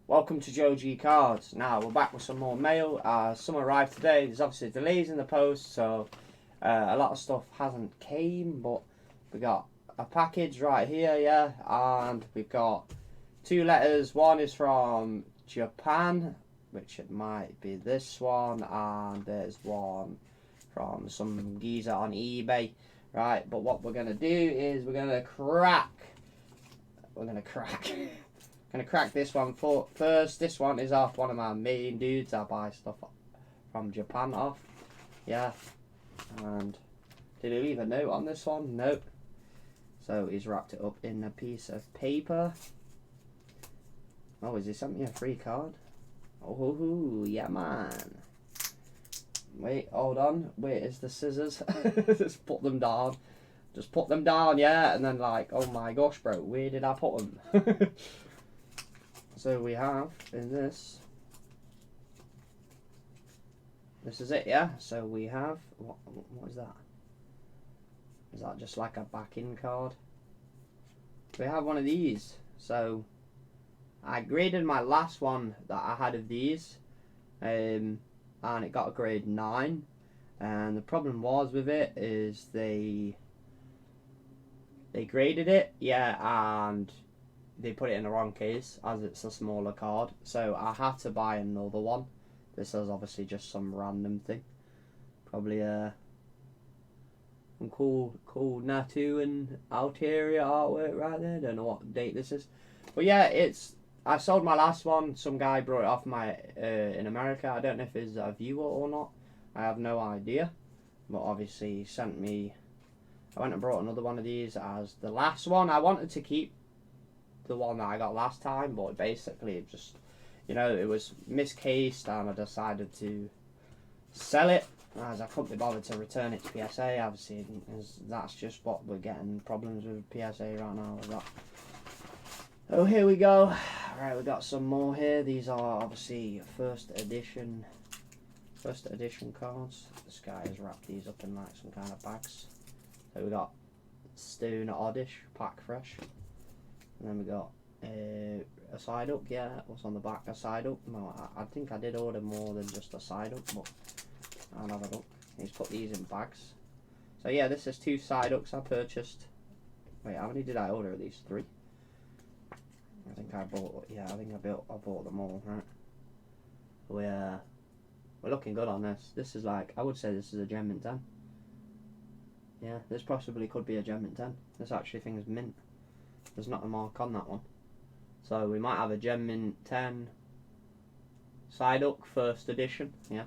Welcome to Joe G Cards. Now we're back with some more mail. Some arrived today. There's obviously delays in the post, so a lot of stuff hasn't came, but we got a package right here, yeah, and we've got two letters. One is from Japan, which it might be this one, and there's one from some geezer on eBay, right? But what we're gonna do is we're gonna crack this one first. This one is off one of my main dudes. I buy stuff from Japan off. Yeah. And did he leave a note on this one? Nope. So he's wrapped it up in a piece of paper. Oh, has he sent me a free card? Oh, yeah, man. Wait, hold on. Wait, is the scissors? Just put them down. Just put them down, yeah. And then like, oh my gosh, bro, where did I put them? So we have in this is it, yeah. So we have what is that? Is that just like a backing card? We have one of these. So I graded my last one that I had of these, and it got a grade 9. And the problem was with it is they graded it, yeah, and they put it in the wrong case as it's a smaller card, so I had to buy another one. This is obviously just some random thing, probably some cool Natu and Altaria artwork right there. Don't know what date this is, but yeah, I sold my last one. Some guy brought it off my in America. I don't know if he's a viewer or not. I have no idea, but obviously he sent me. I went and brought another one of these as the last one. I wanted to keep the one that I got last time, but basically it just, you know, it was miscased and I decided to sell it as I couldn't be bothered to return it to PSA. Obviously that's just what we're getting problems with PSA right now with that. Oh, here we go. Right, we got some more here. These are obviously first edition cards. This guy has wrapped these up in like some kind of bags. So we got Stone Oddish pack fresh. And then we got a side up, yeah. What's on the back? A side up. No, I think I did order more than just a side up, but I'll have a look. He's put these in bags. So yeah, this is 2 side ups I purchased. Wait, how many did I order? At least 3. I think I bought. Yeah, I think I bought them all. Right. We're looking good on this. This is like, I would say this is a gem mint 10. Yeah, this possibly could be a gem mint 10. This actually thing is mint. There's not a mark on that one. So we might have a gem mint 10 side up first edition, yeah.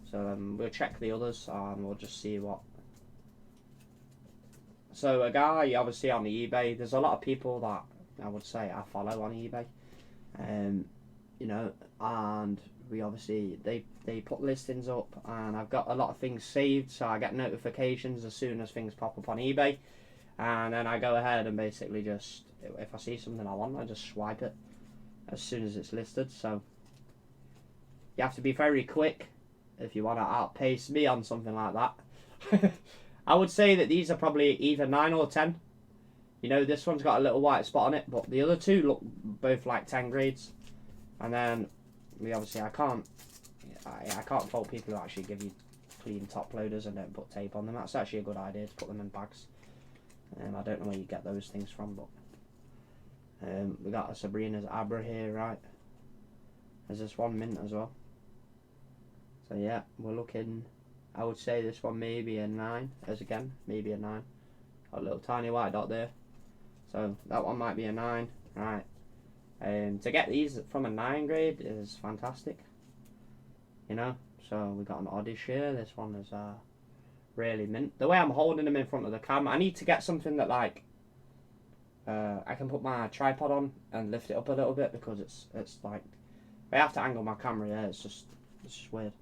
So we'll check the others and we'll just see what. So a guy obviously on the eBay, there's a lot of people that I would say I follow on eBay, you know, and we obviously they put listings up and I've got a lot of things saved, so I get notifications as soon as things pop up on eBay. And then I go ahead and basically just, if I see something I want, I just swipe it as soon as it's listed. So you have to be very quick if you want to outpace me on something like that. I would say that these are probably either 9 or 10. You know, this one's got a little white spot on it, but the other two look both like 10 grades. And then we obviously, I can't fault people who actually give you clean top loaders and don't put tape on them. That's actually a good idea to put them in bags. I don't know where you get those things from, but we got a Sabrina's Abra here, right? There's this one mint as well. So yeah, we're looking. I would say this one maybe a 9, as again, maybe a 9. Got a little tiny white dot there. So that one might be a 9, right? To get these from a 9 grade is fantastic. You know, so we got an Oddish here. This one is really mint. The way I'm holding them in front of the camera, I need to get something that like I can put my tripod on and lift it up a little bit, because it's like I have to angle my camera. Yeah, it's just weird.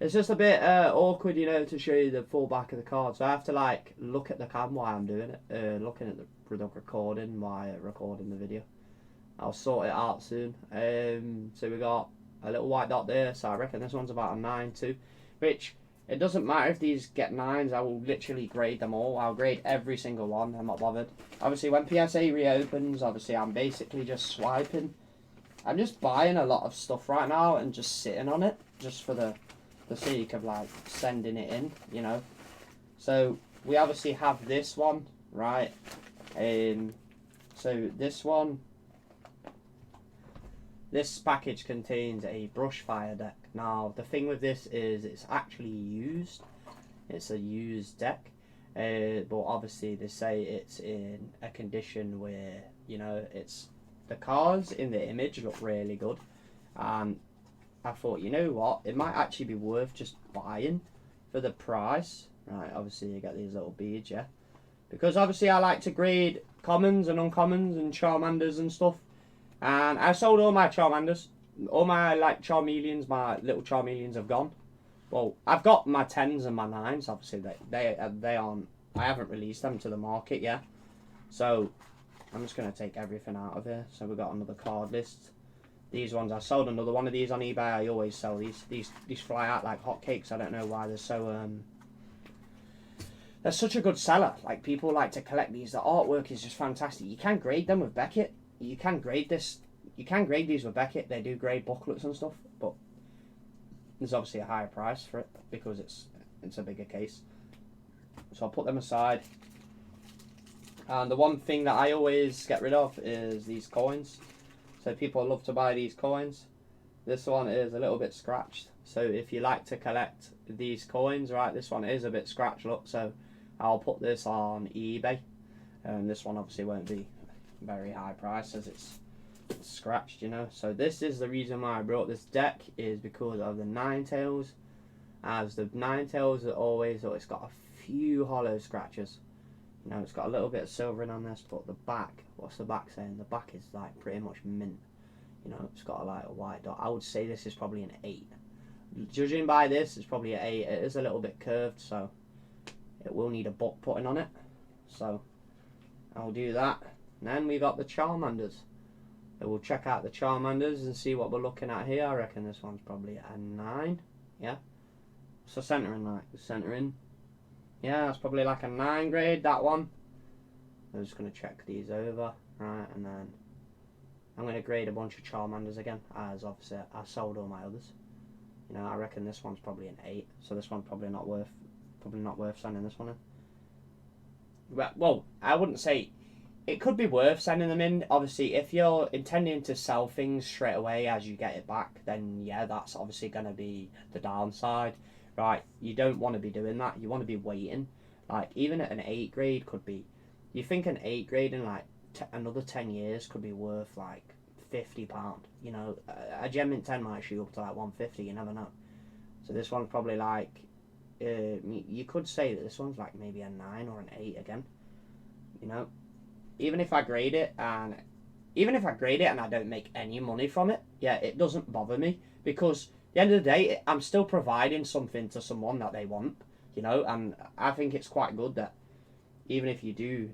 It's just a bit awkward, you know, to show you the full back of the card. So I have to like look at the cam while I'm doing it, looking at the recording while recording the video. I'll sort it out soon. So we got a little white dot there. So I reckon this one's about a 9 too, which. It doesn't matter if these get 9s, I will literally grade them all. I'll grade every single one, I'm not bothered. Obviously, when PSA reopens, obviously I'm basically just swiping I'm just buying a lot of stuff right now and just sitting on it, just for the sake of like sending it in, you know. So we obviously have this one, right? So this one, this package contains a brush fire deck. Now the thing with this is it's actually used. It's a used deck, but obviously they say it's in a condition where, you know, it's, the cards in the image look really good, and I thought, you know what, it might actually be worth just buying for the price. Right, obviously you get these little beads, yeah, because obviously I like to grade commons and uncommons and Charmanders and stuff, and I sold all my Charmanders, all my like Charmeleons, my little Charmeleons have gone. Well, I've got my 10s and my 9s, obviously they aren't, I haven't released them to the market yet. So I'm just going to take everything out of here. So we've got another card list. These ones, I sold another one of these on eBay. I always sell these. These fly out like hotcakes. I don't know why they're so they're such a good seller. Like, people like to collect these. The artwork is just fantastic. You can grade them with Beckett. You can grade this. You can grade these with Beckett. They do grade booklets and stuff, but there's obviously a higher price for it because it's a bigger case. So I'll put them aside. And the one thing that I always get rid of is these coins. So people love to buy these coins. This one is a little bit scratched. So if you like to collect these coins, right, this one is a bit scratched, look. So I'll put this on eBay. And this one obviously won't be very high price as it's scratched, you know. So this is the reason why I brought this deck, is because of the Ninetales. As the Ninetales are always, it's got a few hollow scratches. You know, it's got a little bit of silvering on this, but the back, what's the back saying? The back is like pretty much mint. You know, it's got a white dot. I would say this is probably an 8. Judging by this, it's probably an 8. It is a little bit curved, so it will need a butt putting on it. So I'll do that. And then we got the Charmanders. So we'll check out the Charmanders and see what we're looking at here. I reckon this one's probably a 9. Yeah. So centering, like the centering. Yeah, it's probably like a 9 grade, that one. I'm just going to check these over, right, and then I'm going to grade a bunch of Charmanders again, as obviously I sold all my others. You know, I reckon this one's probably an 8, so this one's probably not worth sending this one in. Well, I wouldn't say, it could be worth sending them in. Obviously, if you're intending to sell things straight away as you get it back, then yeah, that's obviously going to be the downside. Right, you don't want to be doing that. You want to be waiting. Like, even at an 8 grade could be, you think an 8 grade in like another 10 years could be worth like £50. You know, a Gem Mint 10 might shoot up to like 150. You never know. So this one's probably like, you could say that this one's like maybe a 9 or an 8 again. You know, even if I grade it and I don't make any money from it, yeah, it doesn't bother me, because at the end of the day, I'm still providing something to someone that they want, you know, and I think it's quite good that even if you do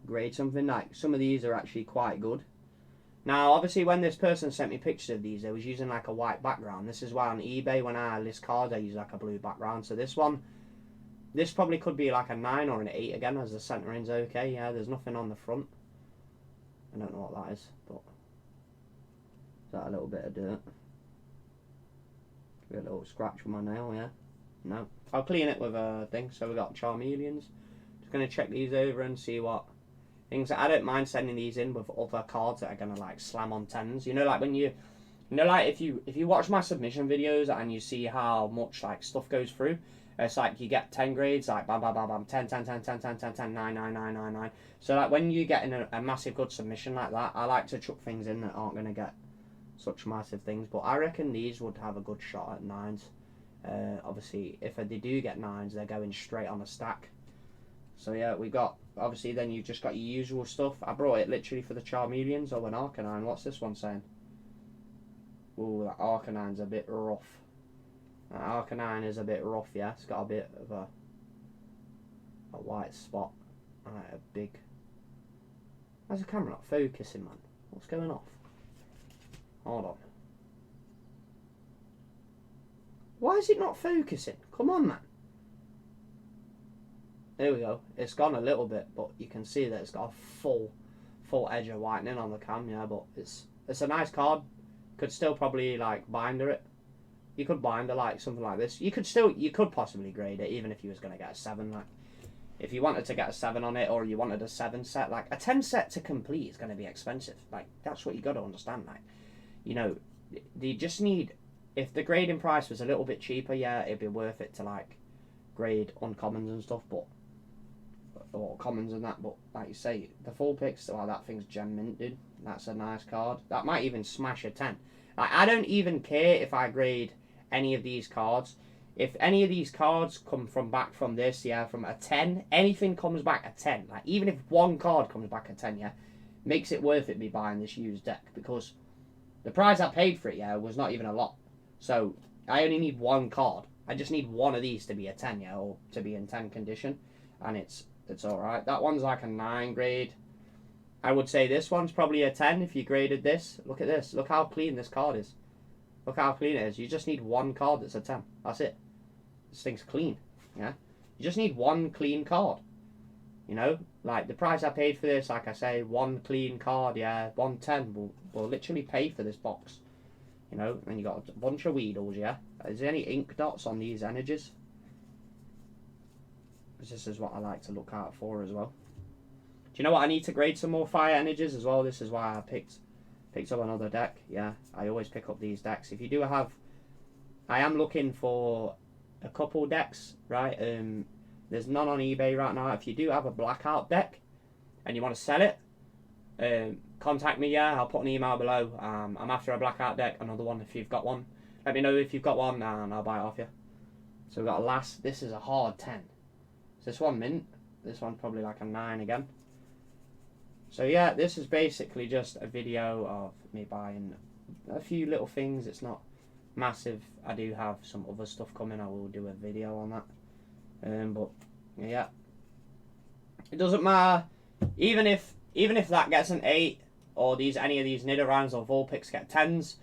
grade something, like some of these are actually quite good. Now, obviously, when this person sent me pictures of these, they was using like a white background. This is why on eBay, when I list cards, I use like a blue background. So this one, this probably could be like a 9 or an 8 again, as the centering's okay. Yeah, there's nothing on the front. I don't know what that is, but is that a little bit of dirt? A little scratch with my nail, yeah. No. I'll clean it with a thing. So we got Charmeleons. Just going to check these over and see what things. I don't mind sending these in with other cards that are going to like slam on 10s. You know, like when you know, like if you watch my submission videos and you see how much like stuff goes through, it's like you get 10 grades, like bam, bam, bam, bam, 10, 10, 10, 10, 10, 10, 10, 9, 9, 9, 9, 9. So like when you get in a massive good submission like that, I like to chuck things in that aren't going to get such massive things, but I reckon these would have a good shot at 9s. Obviously, if they do get 9s, they're going straight on a stack. So yeah, we got, obviously then you've just got your usual stuff. I brought it literally for the Charmeleons or an Arcanine. What's this one saying? Ooh, that Arcanine's a bit rough. That Arcanine is a bit rough, yeah. It's got a bit of a white spot. Right, a big... How's the camera not focusing, man? What's going off? Hold on. Why is it not focusing? Come on, man. There we go. It's gone a little bit, but you can see that it's got a full edge of whitening on the cam, yeah, but it's a nice card. could still probably like binder it. You could binder like something like this. You could possibly grade it even if you was going to get a 7. Like if you wanted to get a 7 on it, or you wanted a 7 set, like a 10 set to complete is going to be expensive. Like that's what you got to understand. Like, you know, you just need, if the grading price was a little bit cheaper, yeah, it'd be worth it to like grade uncommons and stuff, but or commons and that. But like you say, the full picks, well, that thing's gem minted. That's a nice card. That might even smash a 10. Like I don't even care if I grade any of these cards. If any of these cards come back from this, yeah, from a 10, anything comes back a 10. Like even if one card comes back a 10, yeah, makes it worth it me buying this used deck, because the price I paid for it, yeah, was not even a lot. So I only need one card. I just need one of these to be a 10, yeah, or to be in 10 condition, and it's alright. That one's like a 9 grade. I would say this one's probably a 10 if you graded this. Look at this. Look how clean this card is. Look how clean it is. You just need one card that's a 10. That's it. This thing's clean. Yeah. You just need one clean card. You know, like the price I paid for this, like I say, one clean card, yeah, 110 will literally pay for this box. You know, and you got a bunch of Weedles, yeah. Is there any ink dots on these energies? This is what I like to look out for as well. Do you know what? I need to grade some more fire energies as well. This is why I picked up another deck. Yeah, I always pick up these decks. If you do have, I am looking for a couple decks, right? There's none on eBay right now. If you do have a blackout deck and you want to sell it, contact me. Yeah, I'll put an email below. I'm after a blackout deck, another one if you've got one. Let me know if you've got one, and I'll buy it off you. So we've got a last. This is a hard 10. So this one mint. This one's probably like a 9 again. So yeah, this is basically just a video of me buying a few little things. It's not massive. I do have some other stuff coming. I will do a video on that. But yeah, it doesn't matter. Even if that gets an 8, or any of these Nidorans or Vulpix get 10s,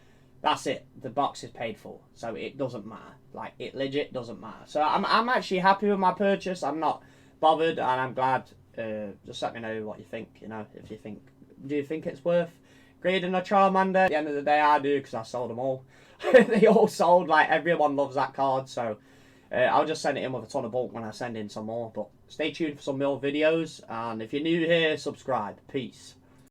that's it. The box is paid for, so it doesn't matter. Like it legit doesn't matter. So I'm actually happy with my purchase. I'm not bothered, and I'm glad. Just let me know what you think. You know, do you think it's worth grading a Charmander? At the end of the day, I do, because I sold them all. They all sold. Like everyone loves that card, so I'll just send it in with a ton of bulk when I send in some more. But stay tuned for some more videos, and if you're new here, subscribe. Peace.